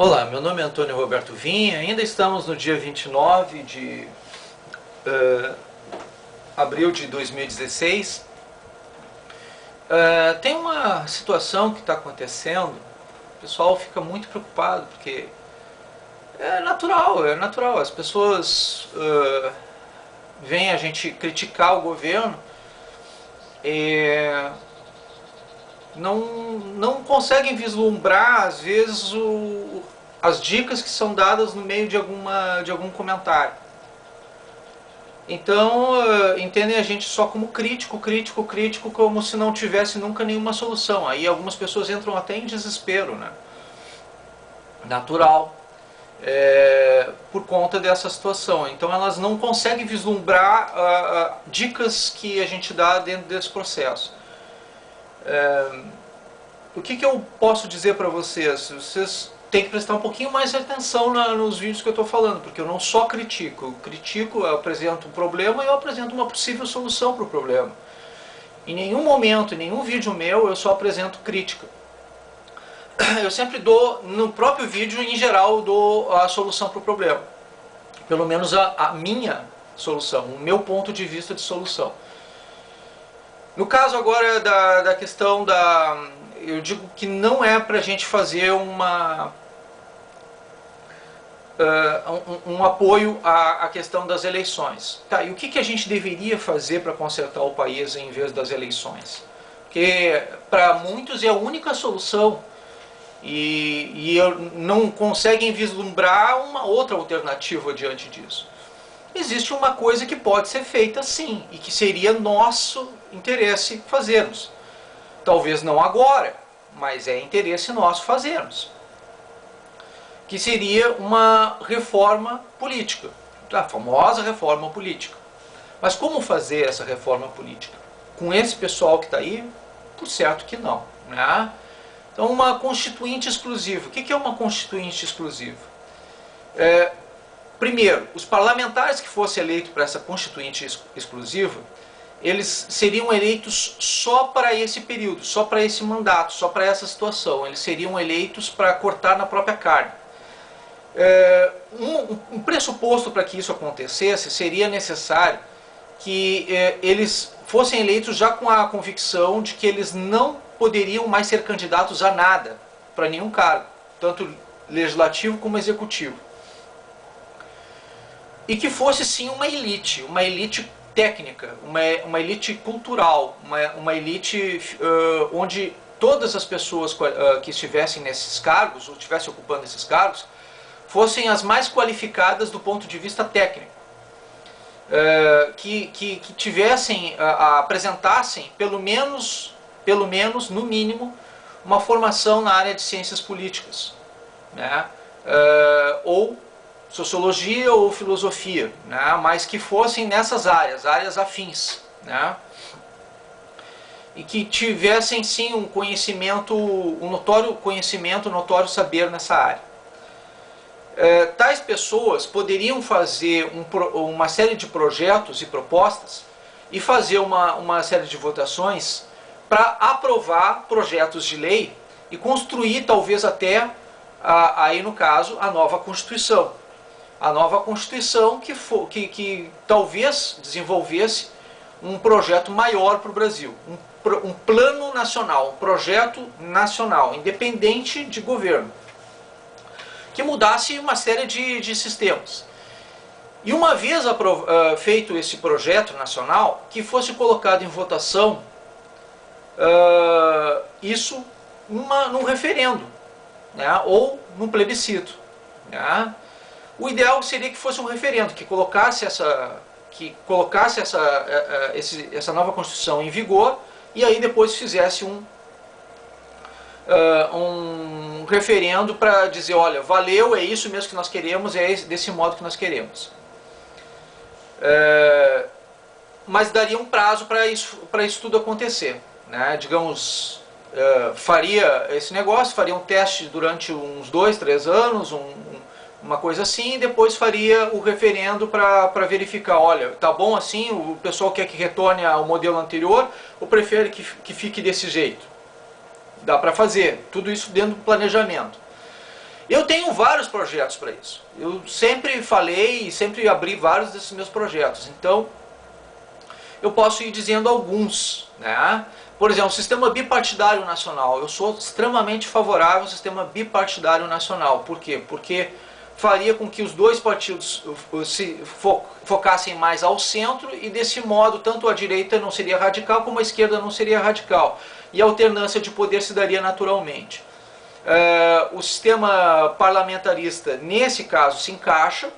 Olá, meu nome é Antônio Roberto Vinha, ainda estamos no dia 29 de abril de 2016. Tem uma situação que está acontecendo, o pessoal fica muito preocupado, porque é natural, as pessoas veem a gente criticar o governo e não conseguem vislumbrar, às vezes, as dicas que são dadas no meio de algum comentário. Então, entendem a gente só como crítico, como se não tivesse nunca nenhuma solução. Aí algumas pessoas entram até em desespero, né? Natural, por conta dessa situação. Então elas não conseguem vislumbrar dicas que a gente dá dentro desse processo. O que eu posso dizer para vocês? Vocês têm que prestar um pouquinho mais de atenção nos vídeos que eu estou falando, porque eu não só critico. Eu apresento um problema e eu apresento uma possível solução para o problema. Em nenhum momento, em nenhum vídeo meu, eu só apresento crítica. Eu sempre dou, no próprio vídeo, em geral, eu dou a solução para o problema. Pelo menos a minha solução, o meu ponto de vista de solução. No caso agora da questão eu digo que não é para a gente fazer um apoio à questão das eleições. Tá, e o que a gente deveria fazer para consertar o país em vez das eleições? Porque para muitos é a única solução e não conseguem vislumbrar uma outra alternativa diante disso. Existe uma coisa que pode ser feita sim, e que seria nosso interesse fazermos. Talvez não agora, mas é interesse nosso fazermos. Que seria uma reforma política, a famosa reforma política. Mas como fazer essa reforma política? Com esse pessoal que está aí? Por certo que não, né? Então, uma constituinte exclusiva. O que é uma constituinte exclusiva? Primeiro, os parlamentares que fossem eleitos para essa constituinte exclusiva, eles seriam eleitos só para esse período, só para esse mandato, só para essa situação. Eles seriam eleitos para cortar na própria carne. Um pressuposto para que isso acontecesse seria necessário que eles fossem eleitos já com a convicção de que eles não poderiam mais ser candidatos a nada, para nenhum cargo, tanto legislativo como executivo. E que fosse sim uma elite técnica, uma elite cultural, uma elite onde todas as pessoas que estivessem nesses cargos, ou estivessem ocupando esses cargos, fossem as mais qualificadas do ponto de vista técnico. Que tivessem, apresentassem, pelo menos, no mínimo, uma formação na área de ciências políticas, né? Ou sociologia ou filosofia, né? Mas que fossem nessas áreas afins, né? E que tivessem sim um conhecimento, um notório saber nessa área. Tais pessoas poderiam fazer uma série de projetos e propostas e fazer uma série de votações para aprovar projetos de lei e construir talvez até, aí no caso, a nova Constituição. A nova Constituição que talvez desenvolvesse um projeto maior para o Brasil, um plano nacional, um projeto nacional, independente de governo, que mudasse uma série de sistemas. E uma vez feito esse projeto nacional, que fosse colocado em votação isso num referendo, né, ou num plebiscito, né. O ideal seria que fosse um referendo, que colocasse essa nova Constituição em vigor e aí depois fizesse um referendo para dizer, olha, valeu, é isso mesmo que nós queremos, é desse modo que nós queremos. Mas daria um prazo para isso tudo acontecer, né? Digamos, faria esse negócio, faria um teste durante uns 2, 3 anos, uma coisa assim, e depois faria o referendo para verificar, olha, tá bom assim, o pessoal quer que retorne ao modelo anterior ou prefere que fique desse jeito. Dá para fazer, tudo isso dentro do planejamento. Eu tenho vários projetos para isso. Eu sempre falei e sempre abri vários desses meus projetos. Então, eu posso ir dizendo alguns, né? Por exemplo, o sistema bipartidário nacional. Eu sou extremamente favorável ao sistema bipartidário nacional. Por quê? Porque faria com que os dois partidos se focassem mais ao centro e desse modo tanto a direita não seria radical como a esquerda não seria radical. E a alternância de poder se daria naturalmente. O sistema parlamentarista, nesse caso, se encaixa,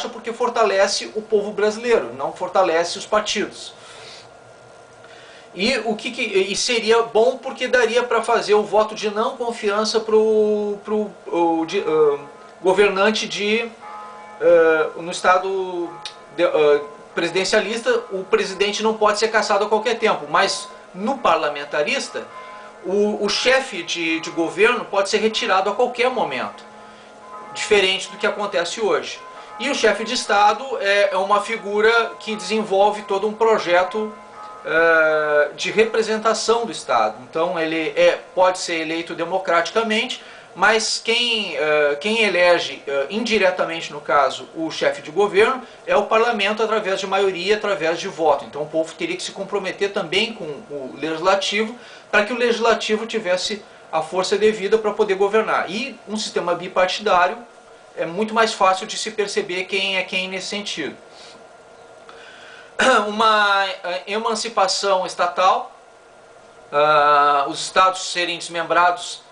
porque fortalece o povo brasileiro, não fortalece os partidos. E seria bom porque daria para fazer o voto de não confiança para o governante no estado presidencialista. O presidente não pode ser cassado a qualquer tempo, mas no parlamentarista o chefe de governo pode ser retirado a qualquer momento, diferente do que acontece hoje. E o chefe de Estado é uma figura que desenvolve todo um projeto de representação do Estado. Então ele pode ser eleito democraticamente, mas quem elege indiretamente, no caso, o chefe de governo, é o parlamento através de maioria, através de voto. Então o povo teria que se comprometer também com o legislativo, para que o legislativo tivesse a força devida para poder governar. E um sistema bipartidário é muito mais fácil de se perceber quem é quem nesse sentido. Uma emancipação estatal, os estados serem desmembrados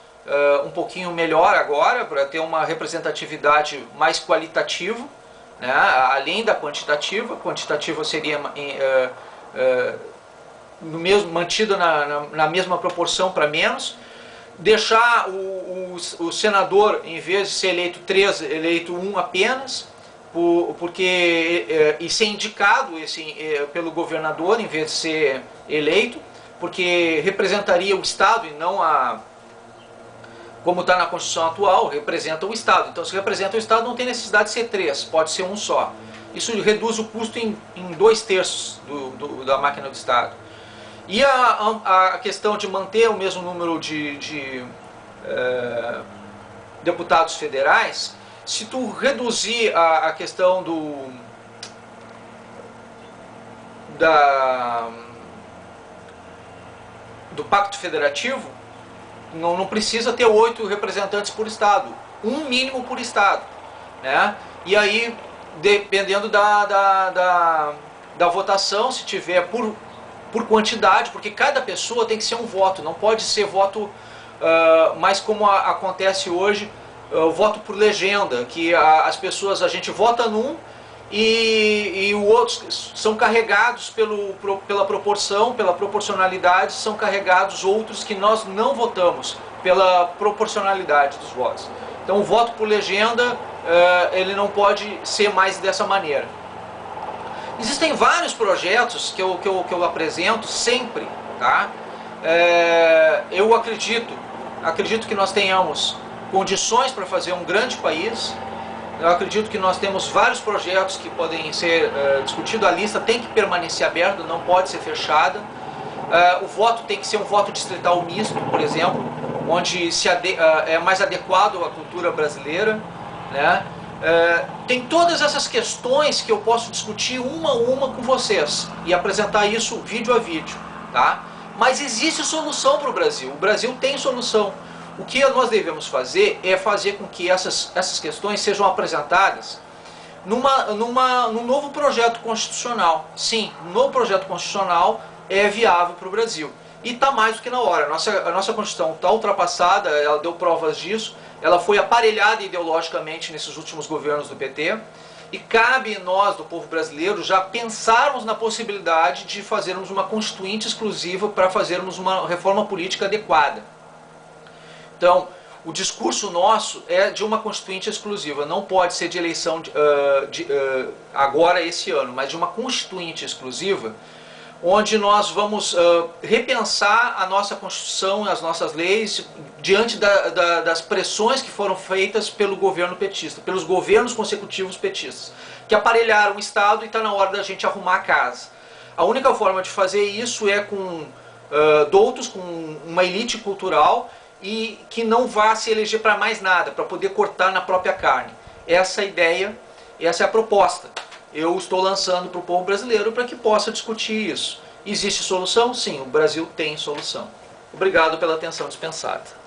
um pouquinho melhor agora, para ter uma representatividade mais qualitativa, né, além da quantitativa. Quantitativa seria mantida na mesma proporção para menos. Deixar o senador, em vez de ser eleito 3, eleito 1 apenas, e ser indicado pelo governador em vez de ser eleito, porque representaria o Estado e não como está na Constituição atual, representa o Estado. Então, se representa o Estado, não tem necessidade de ser 3, pode ser 1 só. Isso reduz o custo em 2/3 da máquina do Estado. E a questão de manter o mesmo número de deputados federais, se tu reduzir a questão do pacto federativo, não precisa ter 8 representantes por estado, um mínimo por estado, né? E aí, dependendo da votação, se tiver por quantidade, porque cada pessoa tem que ser um voto, não pode ser voto mais como acontece hoje, o voto por legenda, que a gente vota num e os outros são carregados pela proporção, pela proporcionalidade, são carregados outros que nós não votamos pela proporcionalidade dos votos. Então o voto por legenda, ele não pode ser mais dessa maneira. Existem vários projetos que eu apresento sempre, tá? Eu acredito que nós tenhamos condições para fazer um grande país. Eu acredito que nós temos vários projetos que podem ser discutidos. A lista tem que permanecer aberta, não pode ser fechada. O voto tem que ser um voto distrital misto, por exemplo, onde é mais adequado à cultura brasileira, né? Tem todas essas questões que eu posso discutir uma a uma com vocês e apresentar isso vídeo a vídeo, tá? Mas existe solução para o Brasil. O Brasil tem solução. O que nós devemos fazer é fazer com que essas questões sejam apresentadas num novo projeto constitucional. Sim, um novo projeto constitucional é viável para o Brasil. E está mais do que na hora. A nossa Constituição está ultrapassada, ela deu provas disso, ela foi aparelhada ideologicamente nesses últimos governos do PT, e cabe nós, do povo brasileiro, já pensarmos na possibilidade de fazermos uma constituinte exclusiva para fazermos uma reforma política adequada. Então, o discurso nosso é de uma constituinte exclusiva, não pode ser de eleição agora esse ano, mas de uma constituinte exclusiva, onde nós vamos repensar a nossa Constituição, as nossas leis, diante das pressões que foram feitas pelo governo petista, pelos governos consecutivos petistas, que aparelharam o Estado e está na hora da gente arrumar a casa. A única forma de fazer isso é com doutos, com uma elite cultural, e que não vá se eleger para mais nada, para poder cortar na própria carne. Essa é a ideia, essa é a proposta. Eu estou lançando para o povo brasileiro para que possa discutir isso. Existe solução? Sim, o Brasil tem solução. Obrigado pela atenção dispensada.